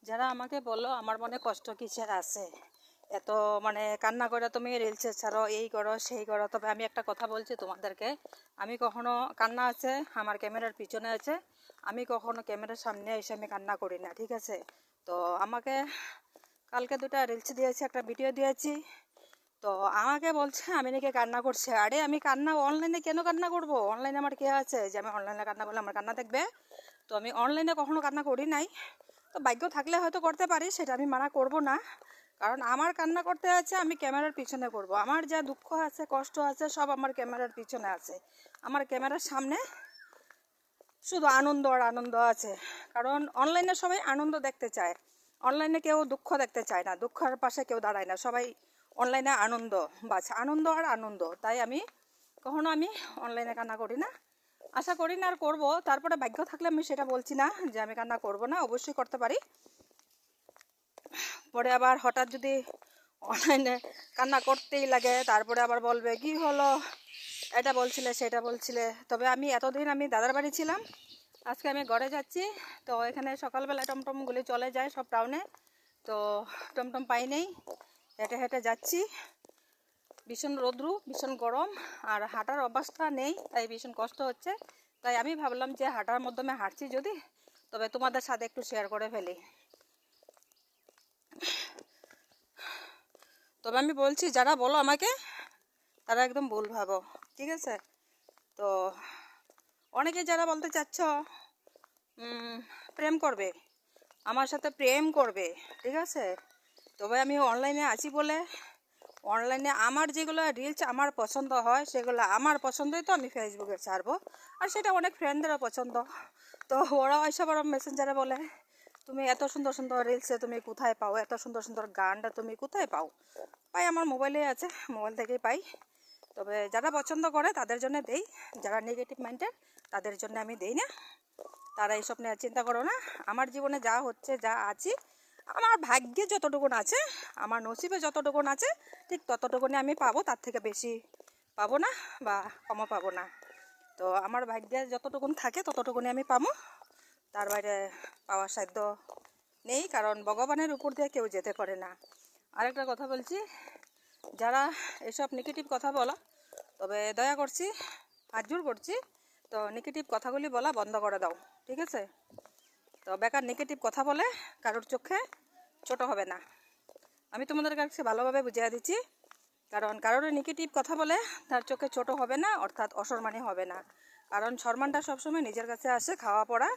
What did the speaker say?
যারা আমাকে বললো আমার মনে কষ্ট কিসের আছে, এত মানে কান্না করে তুমি রিলসে ছাড়ো, এই করো সেই করো। তবে আমি একটা কথা বলছি তোমাদেরকে, আমি কখনো কান্না আছে আমার ক্যামেরার পিছনে আছে, আমি কখনো ক্যামেরার সামনে এসে আমি কান্না করি না, ঠিক আছে? তো আমাকে কালকে দুটা রিলস দিয়েছি, একটা ভিডিও দিয়েছি। তো আমাকে বলছে আমি নাকি কান্না করছি। আরে আমি কান্না অনলাইনে কেন কান্না করব? অনলাইনে আমার কে আছে যে আমি অনলাইনে কান্না করলে আমার কান্না দেখবে? তো আমি অনলাইনে কখনো কান্না করি নাই। তো ভাগ্য থাকলে হয়তো করতে পারি, সেটা আমি মানা করব না। কারণ আমার কান্না করতে আছে আমি ক্যামেরার পিছনে করব। আমার যা দুঃখ আছে কষ্ট আছে সব আমার ক্যামেরার পিছনে আছে। আমার ক্যামেরার সামনে শুধু আনন্দ আর আনন্দ আছে। কারণ অনলাইনে সবাই আনন্দ দেখতে চায়, অনলাইনে কেউ দুঃখ দেখতে চায় না, দুঃখের পাশে কেউ দাঁড়ায় না, সবাই অনলাইনে আনন্দ, বাস আনন্দ আর আনন্দ। তাই আমি কখনো অনলাইনে কান্না করি না, আশা করি না আর করবো। তারপরে ভাগ্য থাকলে আমি সেটা বলছি না যে আমি কান্না করব না, অবশ্যই করতে পারি। পরে আবার হঠাৎ যদি অনলাইনে কান্না করতেই লাগে, তারপরে আবার বলবে কি হলো, এটা বলছিলে সেটা বলছিলে। তবে আমি এতদিন আমি দাদার বাড়ি ছিলাম, আজকে আমি ঘরে যাচ্ছি। তো এখানে সকালবেলা টমটমগুলি চলে যায় সব টাউনে, তো টমটম পাই নেই, হেঁটে হেঁটে যাচ্ছি। ভীষণ রোদ্রু, ভীষণ গরম, আর হাঁটার অবস্থা নেই, তাই ভীষণ কষ্ট হচ্ছে। তাই আমি ভাবলাম যে হাঁটার মাধ্যমে হাঁটছি যদি, তবে তোমাদের সাথে একটু শেয়ার করে ফেলি। তবে আমি বলছি যারা বলো আমাকে, তারা একদম ভুল ভাবো, ঠিক আছে? তো অনেকে যারা বলতে চাচ্ছ প্রেম করবে, আমার সাথে প্রেম করবে, ঠিক আছে? তবে আমি অনলাইনে আছি বলে অনলাইনে আমার যেগুলো রিলস আমার পছন্দ হয় সেগুলো আমার পছন্দই, তো আমি ফেসবুকে ছাড়বো। আর সেটা অনেক ফ্রেন্ডদেরও পছন্দ। তো ওরাও এসব ওরা মেসেঞ্জারে বলে তুমি এত সুন্দর সুন্দর রিলসে তুমি কোথায় পাও, এত সুন্দর সুন্দর গানটা তুমি কোথায় পাও? পাই আমার মোবাইলেই আছে, মোবাইল থেকেই পাই। তবে যারা পছন্দ করে তাদের জন্য দেই, যারা নেগেটিভ মাইন্ডের তাদের জন্য আমি দেই না। তারা এইসব নিয়ে চিন্তা করো না। আমার জীবনে যা হচ্ছে যা আছি, আমার ভাগ্যে যতটুকুন আছে, আমার নসিবে যতটুকুন আছে, ঠিক ততটুকুনি আমি পাবো, তার থেকে বেশি পাবো না বা কমও পাবো না। তো আমার ভাগ্যে যতটুকুন থাকে ততটুকুনি আমি পাবো, তার বাইরে পাওয়ার সাধ্য নেই, কারণ ভগবানের উপর দিয়ে কেউ যেতে পারে না। আরেকটা কথা বলছি, যারা এসব নেগেটিভ কথা বলো, তবে দয়া করছি, হাত জোর করছি, তো নেগেটিভ কথাগুলি বলা বন্ধ করে দাও, ঠিক আছে? তো বেকার নেগেটিভ কথা বলে কারোর চোখে ছোট হবে না, আমি তোমাদের কাছে ভালোভাবে বুঝিয়ে দিচ্ছি। কারণ কারোর নেগেটিভ কথা বলে তার চোখে ছোট হবে না, অর্থাৎ অসম্মানী হবে না। কারণ সম্মানটা সবসময় নিজের কাছে আসে, খাওয়া পড়া